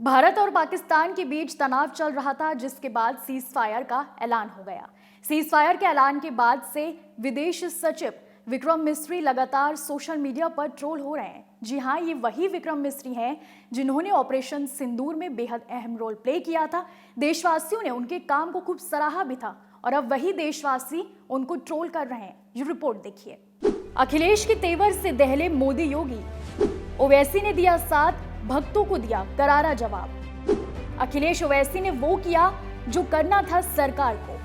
भारत और पाकिस्तान के बीच तनाव चल रहा था, जिसके बाद सीज फायर का ऐलान हो गया। सीज फायर के ऐलान के बाद से विदेश सचिव विक्रम मिस्री लगातार सोशल मीडिया पर ट्रोल हो रहे हैं। जी हाँ, ये वही विक्रम मिस्री हैं जिन्होंने ऑपरेशन सिंदूर में बेहद अहम रोल प्ले किया था। देशवासियों ने उनके काम को खूब सराहा भी था और अब वही देशवासी उनको ट्रोल कर रहे हैं। ये रिपोर्ट देखिए। अखिलेश के तेवर से दहले मोदी योगी, ओवैसी ने दिया साथ, भक्तों को दिया करारा जवाब। अखिलेश ओवैसी ने वो किया जो करना था सरकार को।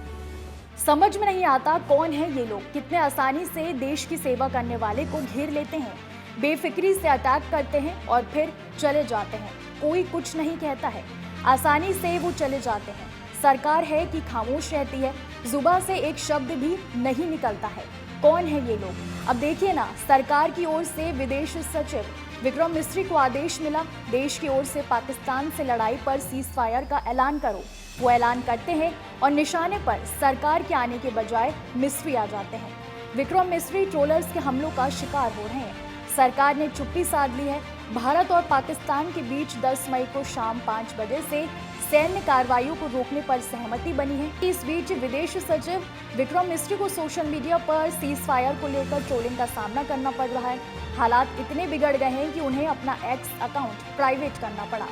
समझ में नहीं आता कौन है ये लोग, कितने आसानी से देश की सेवा करने वाले को घेर लेते हैं, बेफिक्री से अटैक करते हैं और फिर चले जाते हैं। कोई कुछ नहीं कहता है, आसानी से वो चले जाते हैं। सरकार है कि खामोश रहती है, जुबान से एक शब्द भी नहीं निकलता है। कौन है ये लोग? अब देखिए ना, सरकार की ओर से विदेश सचिव विक्रम मिस्री को आदेश मिला, देश की ओर से पाकिस्तान से लड़ाई पर सीज फायर का ऐलान करो। वो ऐलान करते हैं और निशाने पर सरकार के आने के बजाय मिस्री आ जाते हैं। विक्रम मिस्री ट्रोलर्स के हमलों का शिकार हो रहे हैं। सरकार ने चुप्पी साध ली है। भारत और पाकिस्तान के बीच 10 मई को शाम 5 बजे से सैन्य कार्रवाइयों को रोकने पर सहमति बनी है। इस बीच विदेश सचिव विक्रम मिस्री को सोशल मीडिया पर सीज फायर को लेकर ट्रोलिंग का सामना करना पड़ रहा है। हालात इतने बिगड़ गए हैं कि उन्हें अपना एक्स अकाउंट प्राइवेट करना पड़ा।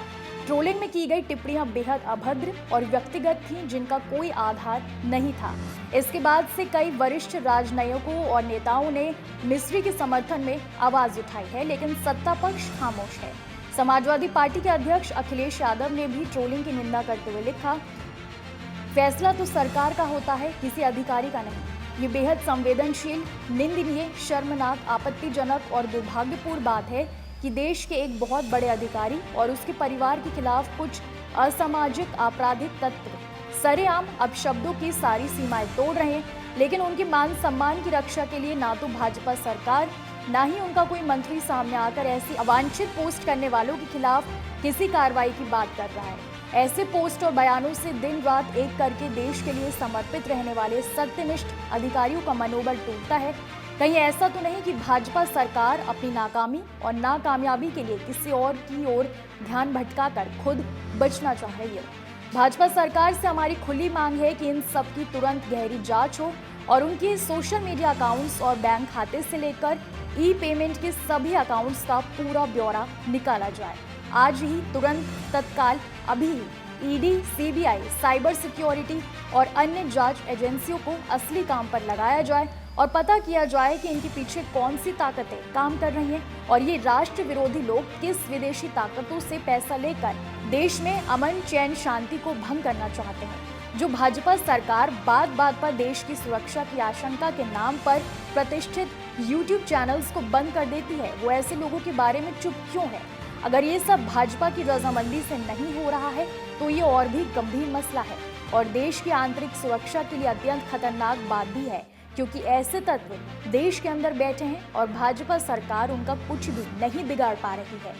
ट्रोलिंग में की गई टिप्पणियां बेहद अभद्र और व्यक्तिगत थीं, जिनका कोई आधार नहीं था। इसके बाद से कई वरिष्ठ राजनयिकों और नेताओं ने मिस्री के समर्थन में आवाज उठाई है, लेकिन सत्ता पक्ष खामोश है। समाजवादी पार्टी के अध्यक्ष अखिलेश यादव ने भी ट्रोलिंग की निंदा करते हुए लिखा, फैसला तो सरकार का होता है, किसी अधिकारी का नहीं। ये बेहद संवेदनशील, निंदनीय, शर्मनाक, आपत्तिजनक और दुर्भाग्यपूर्ण बात है कि देश के एक बहुत बड़े अधिकारी और उसके परिवार के खिलाफ कुछ असामाजिक आपराधिक तत्व सरेआम अपशब्दों की सारी सीमाएं तोड़ रहे हैं, लेकिन उनके मान सम्मान की रक्षा के लिए ना तो भाजपा सरकार, ना ही उनका कोई मंत्री सामने आकर ऐसी अवांछित पोस्ट करने वालों के खिलाफ किसी कार्रवाई की बात कर रहा है। ऐसे पोस्ट और बयानों से दिन रात एक करके देश के लिए समर्पित रहने वाले सत्यनिष्ठ अधिकारियों का मनोबल टूटता है। कहीं ऐसा तो नहीं कि भाजपा सरकार अपनी नाकामी और नाकामयाबी के लिए किसी और की ओर ध्यान भटकाकर खुद बचना चाह रही है। भाजपा सरकार से हमारी खुली मांग है कि इन सब की तुरंत गहरी जांच हो और उनके सोशल मीडिया अकाउंट्स और बैंक खाते से लेकर ई पेमेंट के सभी अकाउंट्स का पूरा ब्यौरा निकाला जाए। आज ही, तुरंत, तत्काल, अभी ही ईडी, सीबीआई, साइबर सिक्योरिटी और अन्य जांच एजेंसियों को असली काम पर लगाया जाए और पता किया जाए कि इनके पीछे कौन सी ताकतें काम कर रही हैं और ये राष्ट्र विरोधी लोग किस विदेशी ताकतों से पैसा लेकर देश में अमन, चैन, शांति को भंग करना चाहते हैं। जो भाजपा सरकार बात बात पर देश की सुरक्षा की आशंका के नाम पर प्रतिष्ठित YouTube चैनल्स को बंद कर देती है, वो ऐसे लोगों के बारे में चुप क्यों है? अगर ये सब भाजपा की रजामंदी से नहीं हो रहा है तो ये और भी गंभीर मसला है और देश की आंतरिक सुरक्षा के लिए अत्यंत खतरनाक बात भी है, क्योंकि ऐसे तत्व देश के अंदर बैठे हैं और भाजपा सरकार उनका कुछ भी नहीं बिगाड़ पा रही है।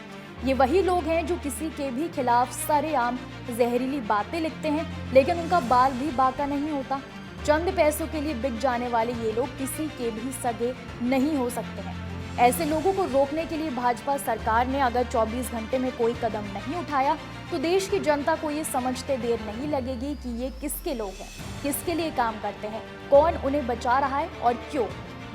ये वही लोग हैं जो किसी के भी खिलाफ सरेआम जहरीली बातें लिखते हैं, लेकिन उनका बाल भी बाका नहीं होता। चंद पैसों के लिए बिक जाने वाले ये लोग किसी के भी सगे नहीं हो सकते हैं। ऐसे लोगों को रोकने के लिए भाजपा सरकार ने अगर 24 घंटे में कोई कदम नहीं उठाया तो देश की जनता को ये समझते देर नहीं लगेगी कि ये किसके लोग हैं, किसके लिए काम करते हैं, कौन उन्हें बचा रहा है और क्यों।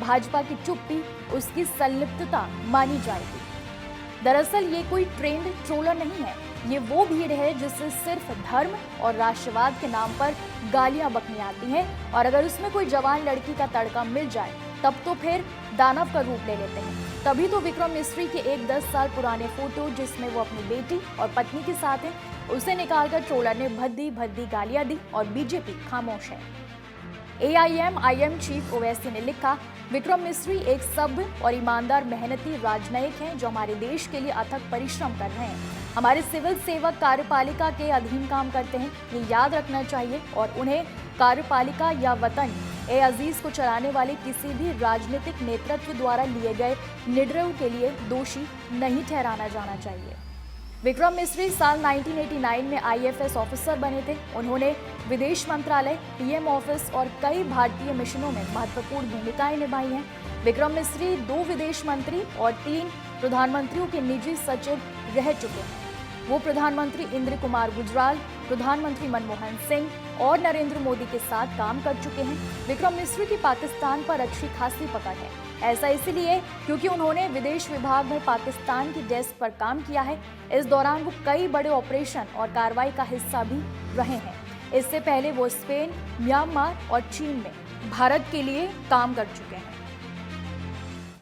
भाजपा की चुप्पी उसकी संलिप्तता मानी जाएगी। दरअसल ये कोई ट्रेंड ट्रोलर नहीं है, ये वो भीड़ है जिससे सिर्फ धर्म और राष्ट्रवाद के नाम पर गालियां बकनी आती हैं और अगर उसमें कोई जवान लड़की का तड़का मिल जाए तब तो फिर दानव का रूप ले लेते हैं। तभी तो विक्रम मिस्री के एक 10 साल पुराने फोटो जिसमें वो अपनी बेटी और पत्नी के साथ हैं, उसे निकालकर ट्रोलर ने भद्दी भद्दी गालियां दी और बीजेपी खामोश है। AIM चीफ ओवैसी ने लिखा, विक्रम मिस्री एक सभ्य और ईमानदार मेहनती राजनयिक हैं जो हमारे देश के लिए अथक परिश्रम कर रहे हैं। हमारे सिविल सेवक कार्यपालिका के अधीन काम करते हैं, ये याद रखना चाहिए और उन्हें कार्यपालिका या वतन ए अजीज को चलाने वाले किसी भी राजनीतिक नेतृत्व द्वारा लिए गए निर्णयों के लिए दोषी नहीं ठहराना जाना चाहिए। विक्रम मिस्री साल 1989 में IFS ऑफिसर बने थे। उन्होंने विदेश मंत्रालय, PM ऑफिस और कई भारतीय मिशनों में महत्वपूर्ण भूमिकाएं निभाई हैं। विक्रम मिस्री 2 विदेश मंत्री और 3 प्रधानमंत्रियों के निजी सचिव रह चुके हैं। वो प्रधानमंत्री इंद्र कुमार गुजराल, प्रधानमंत्री मनमोहन सिंह और नरेंद्र मोदी के साथ काम कर चुके हैं। विक्रम मिस्री की पाकिस्तान पर अच्छी खासी पकड़ है। ऐसा इसलिए क्योंकि उन्होंने विदेश विभाग में पाकिस्तान की डेस्क पर काम किया है। इस दौरान वो कई बड़े ऑपरेशन और कार्रवाई का हिस्सा भी रहे हैं। इससे पहले वो स्पेन, म्यांमार और चीन में भारत के लिए काम कर चुके हैं।